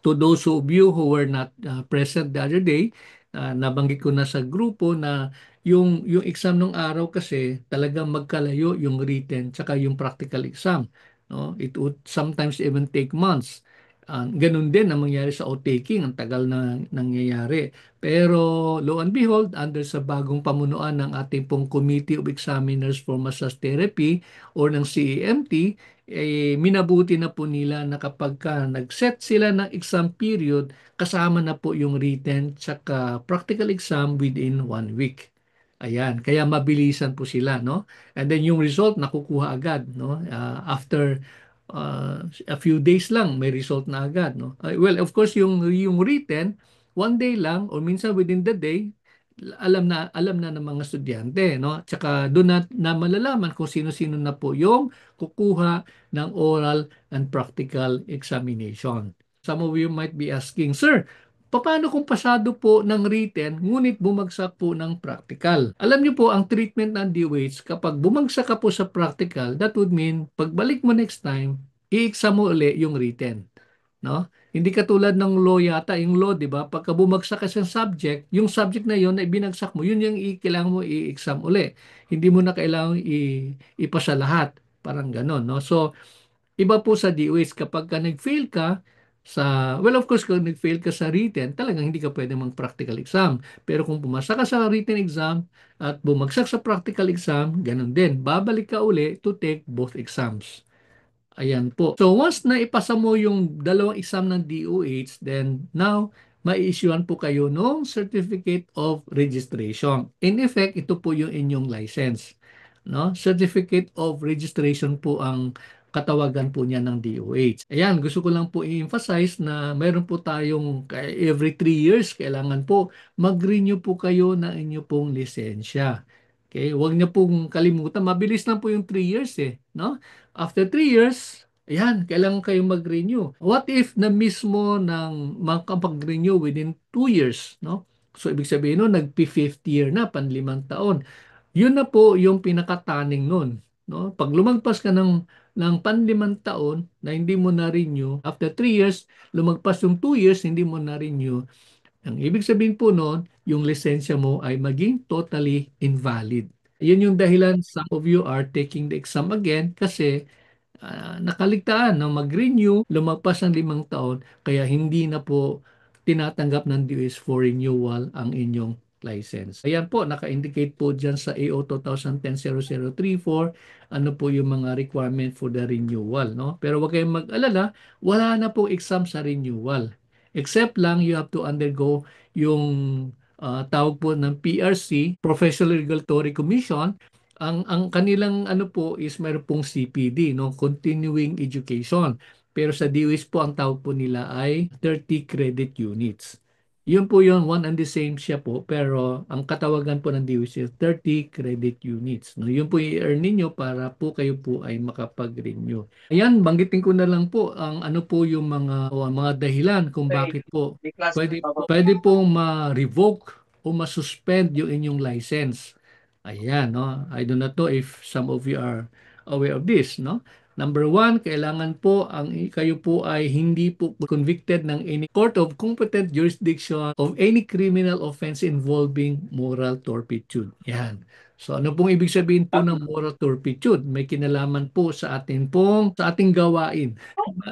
to those of you who were not present the other day, nabanggit ko na sa grupo na yung exam nung araw kasi talagang magkalayo yung written tsaka yung practical exam. No? It would sometimes even take months. Ganun din ang mangyari sa o-taking, ang tagal na nangyayari. Pero lo and behold, under sa bagong pamunuan ng ating pong Committee of Examiners for Massage Therapy or ng CEMT, minabuti na po nila na kapag ka nag-set sila ng exam period, kasama na po yung written tsaka practical exam within 1 week. Ayan, kaya mabilisan po sila, no? And then yung result nakukuha agad, no? After a few days lang may result na agad, no? Well, of course yung written 1 day lang or minsan within the day, alam na ng mga estudyante, no? Tsaka doon na malalaman kung sino-sino na po yung kukuha ng oral and practical examination. Some of you might be asking, Sir, paano kung pasado po ng written ngunit bumagsak po ng practical? Alam niyo po ang treatment ng DOH, kapag bumagsak ka po sa practical, that would mean pagbalik mo next time, i-exam mo uli yung written. No? Hindi katulad ng law yata, yung law, di ba? Pagka bumagsak ka sa subject, yung subject na yun na ibinagsak mo, yun yung kailangan mo i-exam uli. Hindi mo na kailangan ipasa lahat. Parang ganon, no? So, iba po sa DOH, kapag ka nag-fail ka well, of course, kung nag-fail ka sa written, talagang hindi ka pwede mag-practical exam. Pero kung pumasa ka sa written exam at bumagsak sa practical exam, ganun din. Babalik ka uli to take both exams. Ayan po. So once na ipasa mo yung dalawang exam ng DOH, then now mai-issuean po kayo ng Certificate of Registration. In effect, ito po yung inyong license. No? Certificate of Registration po ang katawagan po niya ng DOH. Ayan, gusto ko lang po i-emphasize na mayroon po tayong every 3 years, kailangan po mag-renew po kayo ng inyo pong lisensya. Okay, huwag niyo pong kalimutan, mabilis lang po yung 3 years no? After 3 years, ayan, kailangan kayong mag-renew. What if na mismo ng makapag-renew within 2 years, no? So, ibig sabihin nun, nag-fifth year na, panlimang taon. Yun na po yung pinakataning nun, no? Pag lumagpas ka ng panlimang taon na hindi mo na-renew, after 3 years, lumagpas yung 2 years, hindi mo na-renew, ang ibig sabihin po noon, yung lisensya mo ay maging totally invalid. Yun yung dahilan some of you are taking the exam again kasi nakaligtaan na mag-renew, lumagpas ng 5 taon, kaya hindi na po tinatanggap ng DOS for renewal ang inyong license. Ayan po, naka-indicate po dyan sa AO 2010-0034 ano po yung mga requirement for the renewal. No? Pero wag kayong mag-alala, wala na po exam sa renewal. Except lang you have to undergo yung tawag po ng PRC, Professional Regulatory Commission. Ang kanilang ano po is mayroon pong CPD, no, continuing education. Pero sa DOS po ang tawag po nila ay 30 credit units. Yun po yun, one and the same siya po, pero ang katawagan po ng DOH is 30 credit units. No? Yun po i-earn ninyo para po kayo po ay makapag-renew. Ayan, banggitin ko na lang po ang ano po yung mga dahilan kung bakit po pwede pong ma-revoke o ma-suspend yung inyong license. Ayan, no? I do not know if some of you are aware of this, no? Number one, kailangan po kayo po ay hindi po convicted ng any court of competent jurisdiction of any criminal offense involving moral turpitude. Yan. So ano pong ibig sabihin po ng moral turpitude? May kinalaman po sa ating gawain.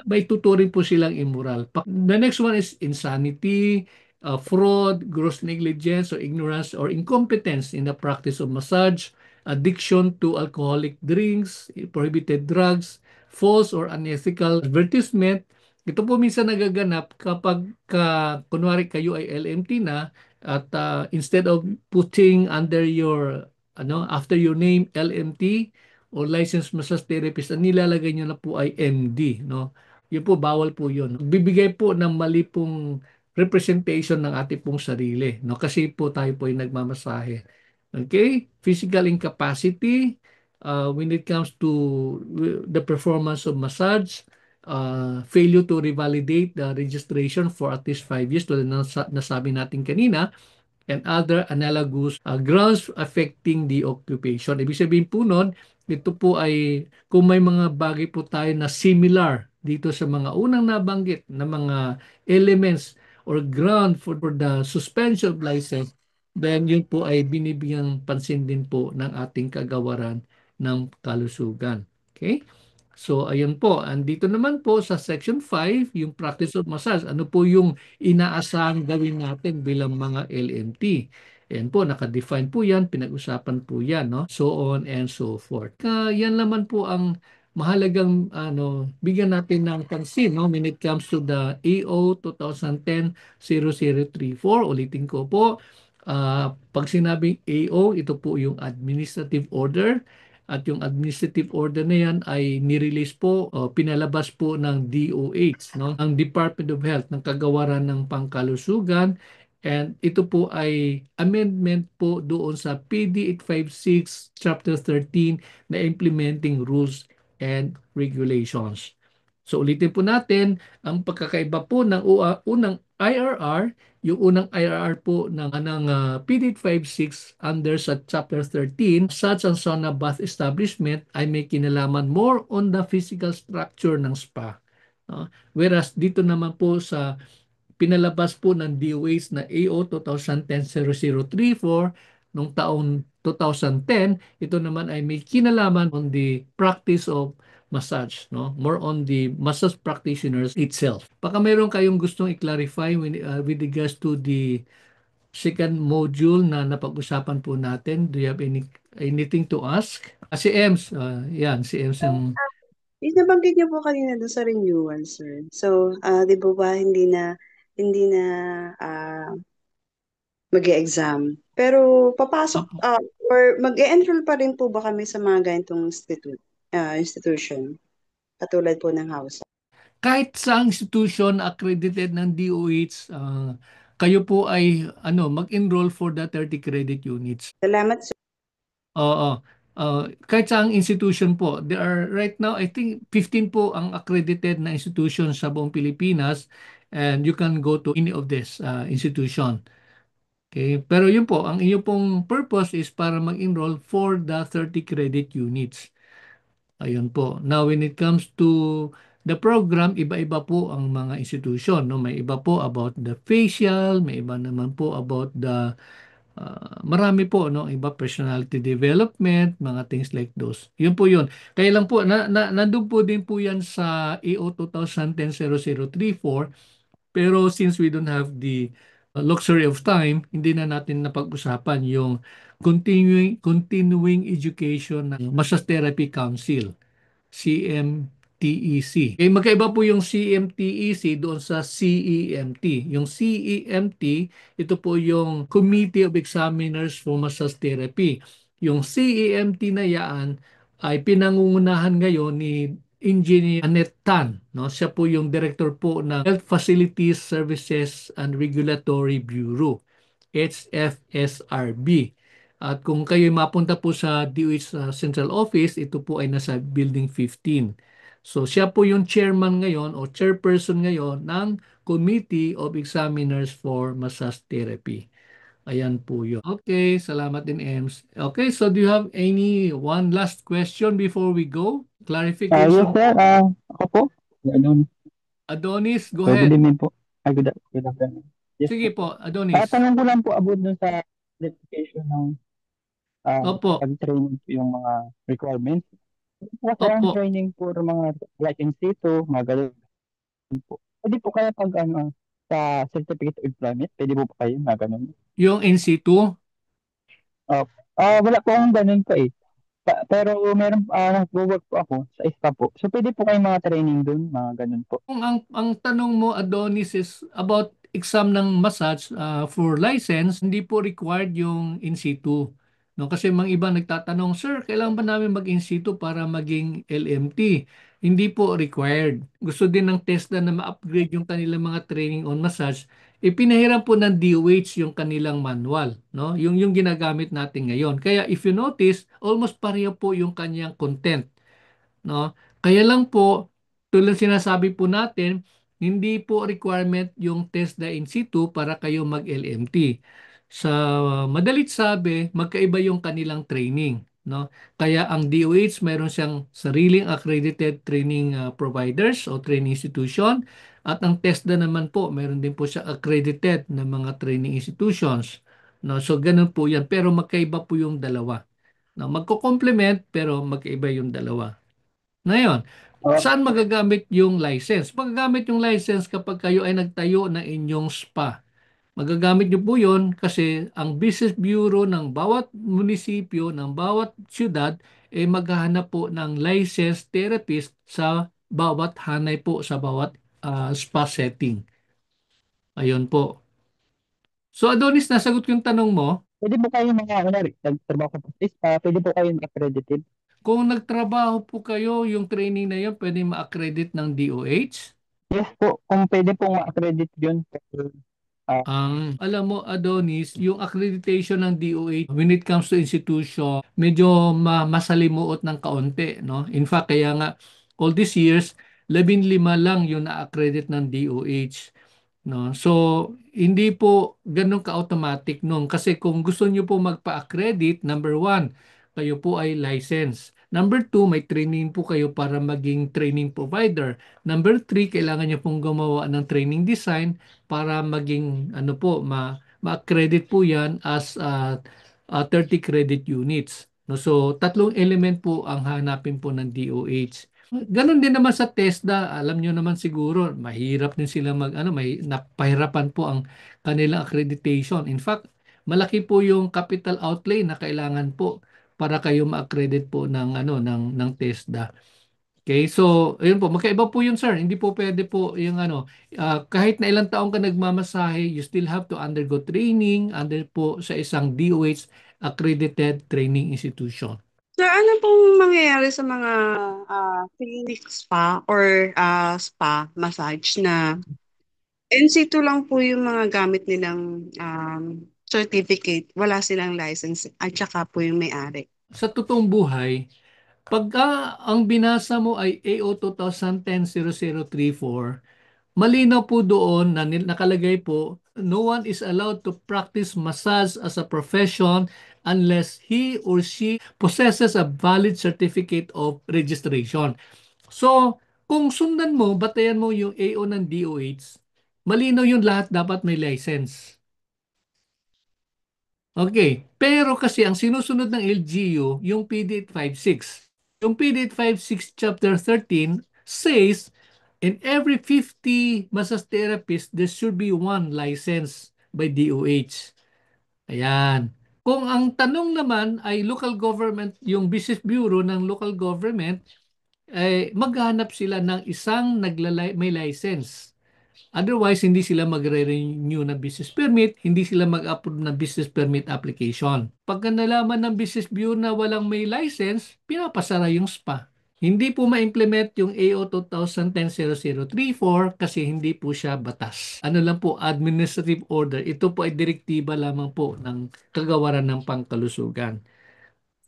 May tuturing po silang immoral. The next one is insanity, fraud, gross negligence or ignorance or incompetence in the practice of massage, addiction to alcoholic drinks, prohibited drugs, false or unethical advertisement. Ito po minsan nagaganap kapag kunwari kayo ay LMT na at instead of putting under your after your name LMT or licensed massage therapist, ang nilalagay nyo na po ay MD, no? Yun po, bawal po yun. Bibigay po ng mali pong representation ng ating pong sarili, no? Kasi po tayo po ay nagmamasahe. Okay? Physical incapacity, when it comes to the performance of massage, failure to revalidate the registration for at least 5 years, tulad na nasabi natin kanina, and other analogous grounds affecting the occupation. Ibig sabihin po nun, ito po ay kung may mga bagay po tayo na similar dito sa mga unang nabanggit na mga elements or ground for the suspension of license, then yun po ay binibigyang pansin din po ng ating kagawaran ng kalusugan. Okay? So, ayun po. Andito naman po sa Section 5, yung practice of massage. Ano po yung inaasahang gawin natin bilang mga LMT? Ayan po, nakadefine po yan, pinag-usapan po yan, no? So on and so forth. Yan naman po ang mahalagang bigyan natin ng pansin, no? When it comes to the AO 2010-0034, ulitin ko po, pag sinabing AO, ito po yung administrative order. At yung administrative order na yan ay nirelease po o pinalabas po ng DOH, no? Ang Department of Health ng Kagawaran ng Pangkalusugan. And ito po ay amendment po doon sa PD 856 Chapter 13 na implementing rules and regulations. So ulitin po natin, ang pagkakaiba po ng unang IRR, yung unang IRR po ng PD 856 under sa Chapter 13, such ang sauna bath establishment ay may kinalaman more on the physical structure ng spa. No? Whereas dito naman po sa pinalabas po ng DOH na AO 2010-0034 noong taong 2010, ito naman ay may kinalaman on the practice of massage, no? More on the massage practitioners itself. Baka mayroon kayong gustong i-clarify with regards to the second module na napag-usapan po natin. Do you have anything to ask? Si Ems, yan, si Ems yung... Yung nabanggit niyo po kanina doon sa renewal, sir. So, di ba hindi na ah, mag-exam. Pero papasok or mag-e-enroll pa rin po ba kami sa mga ganitong institution katulad po ng house? Kahit sa institution accredited ng DOH, kayo po ay mag-enroll for the 30 credit units. Salamat, sir. Oo. Kahit sa ang institution po, there are right now, I think 15 po ang accredited na institution sa buong Pilipinas, and you can go to any of this institution. Okay? Pero yun po, ang inyo pong purpose is para mag-enroll for the 30 credit units. Ayun po. Now, when it comes to the program, iba-iba po ang mga institution. No? May iba po about the facial, may iba naman po about the marami po, no? Iba personality development, mga things like those. Yun po yun. Kaya lang po, nandun po din po yan sa AO 2010-0034, pero since we don't have the luxury of time, hindi na natin napag-usapan yung continuing education ng Massage Therapy Council. CMTEC. Okay, magkaiba po yung CMTEC doon sa CEMT. Yung CEMT, ito po yung Committee of Examiners for Massage Therapy. Yung CEMT na yan ay pinangungunahan ngayon ni Engineer Annette Tan, no? Siya po yung director po ng Health Facilities Services and Regulatory Bureau, HFSRB. At kung kayo mapunta po sa DOH Central Office, ito po ay nasa Building 15. So siya po yung chairman ngayon o chairperson ngayon ng Committee of Examiners for Massage Therapy. Ayan po yun. Okay, salamat din, Ems. Okay, so do you have any one last question before we go? Yes, Clarification sir. po. Ako po. Ganun. Adonis, go So, good ahead. evening po. Good afternoon. Yes Sige po. po, Adonis. Tanong ko lang po about dun sa certification ng Opo, pag-training po yung mga requirements. Po sir, ang opo. training for mga like in situ, mga ganun po. Pwede po kaya pag sa certificate of employment, pwede po pa kayo, mga ganun. Yung in situ, Uh, wala po akong ganun po eh. Pero meron, nag-work po ako sa spa po. So, pwede po kayong mga training dun, mga ganun po. kung ang tanong mo, Adonis, is about exam ng massage for license, hindi po required yung in situ. No, kasi mga iba nagtatanong, Sir, kailangan ba namin mag-in situ para maging LMT? Hindi po required. Gusto din ng TESDA na ma-upgrade yung kanilang mga training on massage. Ipinahiram po ng DOH yung kanilang manual, no? Yung ginagamit natin ngayon. Kaya if you notice, almost pareho po yung kanyang content, no? Kaya lang po, tulad sinasabi po natin, hindi po requirement yung test na in situ para kayo mag-LMT. Sa madalit sabi, magkaiba yung kanilang training, no? Kaya ang DOH mayroon siyang sariling accredited training providers o training institution, at ang TESDA naman po, meron din po siya accredited na mga training institutions. No, so ganun po 'yan, pero magkaiba po yung dalawa. No, magko-complement pero magkaiba yung dalawa. Ngayon, Uh, saan magagamit yung license? Magagamit yung license kapag kayo ay nagtayo ng inyong spa. Magagamit nyo po yun kasi ang Business Bureau ng bawat munisipyo, ng bawat syudad, maghahanap po ng licensed therapist sa bawat hanay po, sa bawat spa setting. Ayun po. So Adonis, nasagot ko yung tanong mo. Pwede po kayo mga, nagtrabaho ko po sa spa, pwede po kayo accredited. Kung nagtrabaho po kayo, yung training na yun, pwede ma-accredit ng DOH. Yes po, kung pwede po ma-accredit yun. Ah, Alam mo, Adonis, yung accreditation ng DOH when it comes to institution, medyo masalimuot ng kaunti, no? In fact, kaya nga all these years, 15 lang yung na-accredit ng DOH. No? So, hindi po ganun ka-automatic nung. Kasi kung gusto nyo po magpa-accredit, number one, kayo po ay license. Number two, may training po kayo para maging training provider. Number three, kailangan nyo pong gumawa ng training design para maging, ano po, ma-accredit po yan as 30 credit units. No? So, tatlong element po ang hanapin po ng DOH. Ganon din naman sa TESDA, alam nyo naman siguro, mahirap din sila may napahirapan po ang kanilang accreditation. In fact, malaki po yung capital outlay na kailangan po para kayo ma-accredit po ng TESDA. Okay, so ayun po, magkaiba po yun, sir. Hindi po pwede po yung kahit na ilang taong ka nagmamasahe, you still have to undergo training under po sa isang DOH accredited training institution. So, ano pong mangyayari sa mga clinic spa or spa massage na in situ lang po yung mga gamit nilang certificate, wala silang license at saka po yung may-ari. Sa totoong buhay, pagka ang binasa mo ay AO 2010-0034, malinaw po doon na nakalagay po, no one is allowed to practice massage as a profession unless he or she possesses a valid certificate of registration. So, kung sundan mo, batayan mo yung AO ng DOH, malinaw yung lahat dapat may license. Okay, pero kasi ang sinusunod ng LGU, yung PD 856. Yung PD 856 Chapter 13 says, in every 50 massage therapist, there should be one license by DOH. Ayan. Kung ang tanong naman ay local government, yung Business Bureau ng local government, maghanap sila ng isang may license. Otherwise, hindi sila magre-renew ng business permit, hindi sila mag-approve ng business permit application. Pagka nalaman ng Business Bureau na walang may license, pinapasara yung spa. Hindi po ma-implement yung AO 2010-0034 kasi hindi po siya batas. Ano lang po, administrative order. Ito po ay direktiba lamang po ng kagawaran ng pangkalusugan.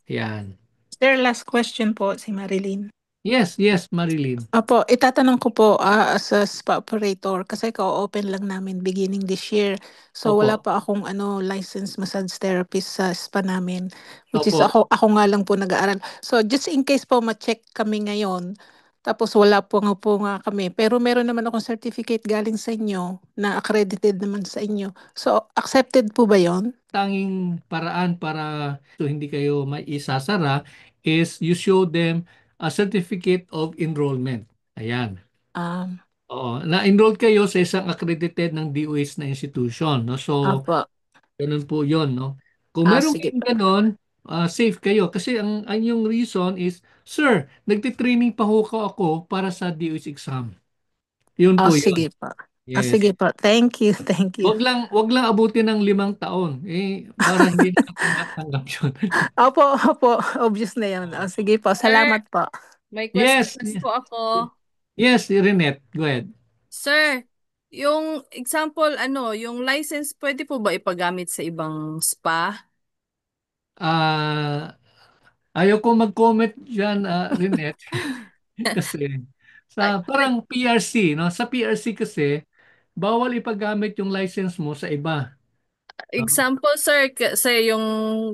Yan. Sir, last question po si Marilyn. Yes, yes, Marilyn. Opo, itatanong ko po as a spa operator kasi ka-open lang namin beginning this year. So wala Opo. pa akong license massage therapist sa spa namin, which is Opo. ako nga lang po nag-aaral. So just in case po ma-check kami ngayon, tapos wala po nga kami. Pero meron naman akong certificate galing sa inyo na accredited naman sa inyo. So accepted po ba 'yon? Tanging paraan para so hindi kayo maisasara is you show them a certificate of enrollment. Ayan. Um, Oo, na-enroll kayo sa isang accredited ng DOH na institution, no? So, Opo. ganun po 'yon, no? Kung meron Sige kayong po. ganun, safe kayo kasi ang yung reason is, sir, nagte-training pa ho ako para sa DOH exam. 'Yun po 'yun. Sige po. Yes. Sige po. Thank you. Thank you. Wag lang abutin ng 5 taon. Para hindi natin matanggap 'yun. Opo. Obvious na yun. Sige po. Sir, Salamat po. may Yes. questions po ako. Yes, Renette, go ahead. Sir, yung example, yung license, pwede po ba ipagamit sa ibang spa? Ayaw ko mag-comment diyan, Renette, kasi parang PRC, no? Sa PRC kasi bawal ipagamit yung license mo sa iba. Example, sir, kasi yung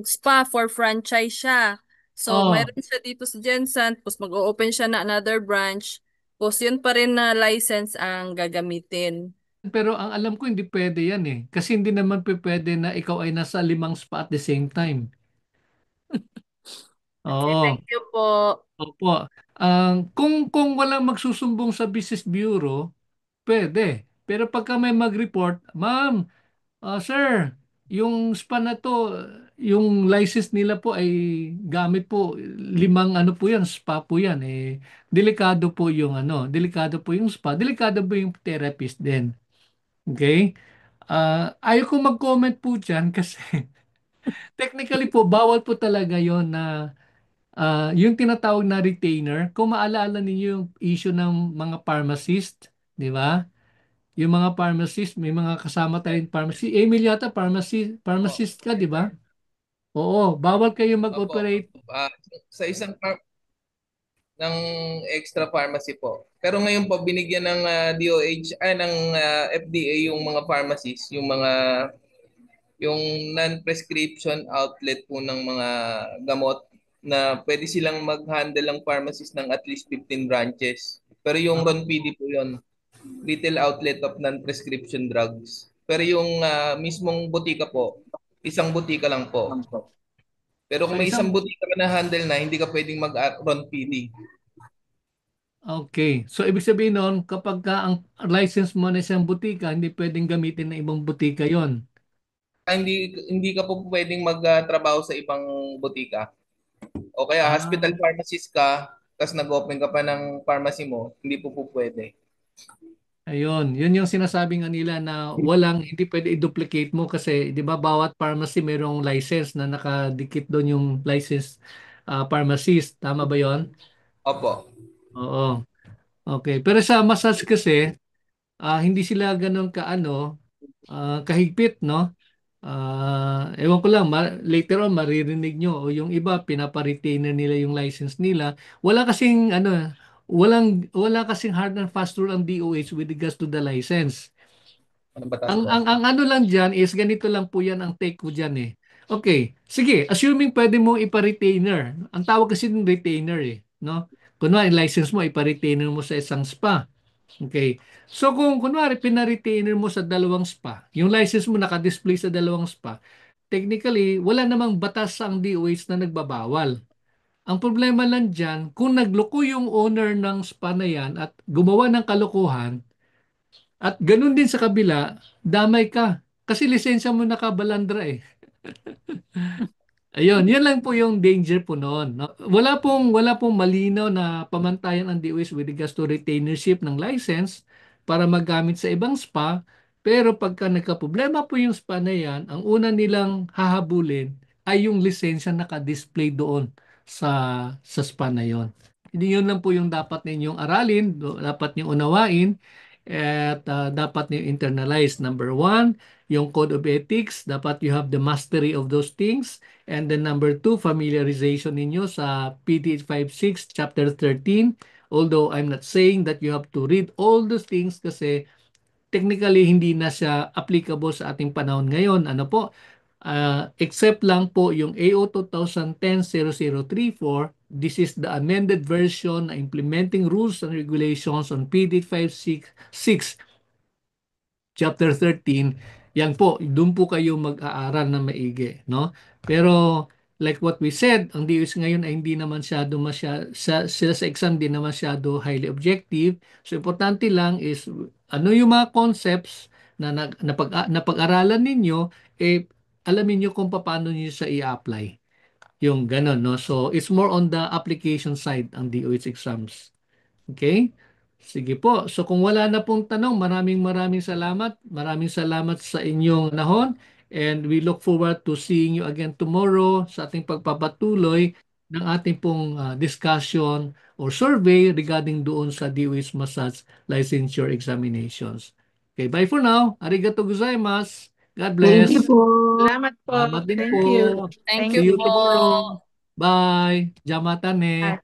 spa for franchise siya. So, Oh, mayroon siya dito sa Jensen, tapos mag-o-open siya na another branch. Tapos, yun pa rin na license ang gagamitin. pero ang alam ko hindi pwede yan eh. Kasi hindi naman pwede na ikaw ay nasa 5 spa at the same time. Okay, Oo. thank you po. Opo. Kung walang magsusumbong sa Business Bureau, pwede. Pero pagka may mag-report, ma'am, sir, yung spa na to, yung license nila po ay gamit po 5 ano po yan, spa po yan. Delikado po yung delikado po yung spa, delikado po yung therapist din. Okay? Ayaw ko mag-comment po dyan kasi technically po, bawal po talaga yon na yung tinatawag na retainer. Kung maalala ninyo yung issue ng mga pharmacist, di ba? Yung mga pharmacist, may mga kasama tayong pharmacy. Emil yata, pharmacist ka, di ba? Oo, bawal kayo Opo. mag-operate. Sa isang ng extra pharmacy po. Pero ngayon po binigyan ng DOH ng FDA yung mga pharmacies, yung non-prescription outlet po ng mga gamot na pwede silang mag-handle ang pharmacies ng at least 15 branches. Pero yung Ron PD po yun, retail outlet of non-prescription drugs. Pero yung mismong butika po, isang butika lang po. Pero So, kung may isang butika ka na handle na, hindi ka pwedeng mag-Ron PD. Okay. So, ibig sabihin nun, kapag ang license mo na isang butika, hindi pwedeng gamitin ng ibang butika yon. Hindi ka po pwedeng magtrabaho sa ibang butika. O kaya hospital pharmacist ka, tapos nag-open ka pa ng pharmacy mo, hindi po pwede. Ayun, yun yung sinasabi nga nila na hindi pwede i-duplicate mo kasi 'di ba bawat pharmacy mayroong license na nakadikit doon yung license pharmacist. Tama ba 'yon? Opo. Oo. Okay. Pero sa massage kasi hindi sila ganun kahigpit, no? Ewan ko lang, later on maririnig nyo o yung iba pinapa-retainer nila yung license nila. Wala kasing hard and fast rule ang DOH with regards to the license. Batas Ang, po. ang, ang ano lang dyan is ganito lang po yan ang take ko dyan eh. Okay, sige, assuming pwede mo ipa-retainer. Ang tawag kasi ng retainer eh, no? Kunwari, license mo, ipa-retainer mo sa isang spa. Okay. So kung kunwari pina-retainer mo sa 2 spa, yung license mo naka-display sa 2 spa, technically, wala namang batas ang DOH na nagbabawal. Ang problema lang dyan, kung nagloko yung owner ng spa na yan at gumawa ng kalokohan, at ganun din sa kabila, damay ka. Kasi lisensya mo nakabalandra eh. Ayun, yun lang po yung danger po noon. No? Wala pong malinaw na pamantayan ang DOH with regards to retainership ng license para magamit sa ibang spa. Pero pagka nagka-problema po yung spa na yan, ang una nilang hahabulin ay yung lisensya naka-display doon sa spa na yon. Yun lang po yung dapat ninyong aralin, dapat ninyong unawain, at dapat ninyong internalize. Number one, yung code of ethics, dapat you have the mastery of those things. And then number two, familiarization ninyo sa PDH 5.6 chapter 13. Although I'm not saying that you have to read all those things kasi technically hindi na siya applicable sa ating panahon ngayon. Ano po? Except lang po yung AO 2010-0034, this is the amended version na implementing rules and regulations on PD 566 chapter 13. Yan po, doon po kayo mag-aaral na maigi, no? Pero like what we said, ang DOS ngayon ay hindi naman sila sa exam din naman masyado highly objective. So importante lang is ano yung mga concepts na napag-aralan ninyo, alamin nyo kung paano nyo sa i-apply. Yung ganun, no? So it's more on the application side ang DOH exams. Okay? Sige po. So kung wala na pong tanong, maraming salamat. Maraming salamat sa inyong nahon. And we look forward to seeing you again tomorrow sa ating pagpapatuloy ng ating pong discussion or survey regarding doon sa DOH Massage Licensure Examinations. Okay, bye for now. Arigato gozaimasu. God Thank you bless. po. Salamat po. Salamat din Thank po. you. Thank See you you po. tomorrow. Bye. Jamatane. Bye.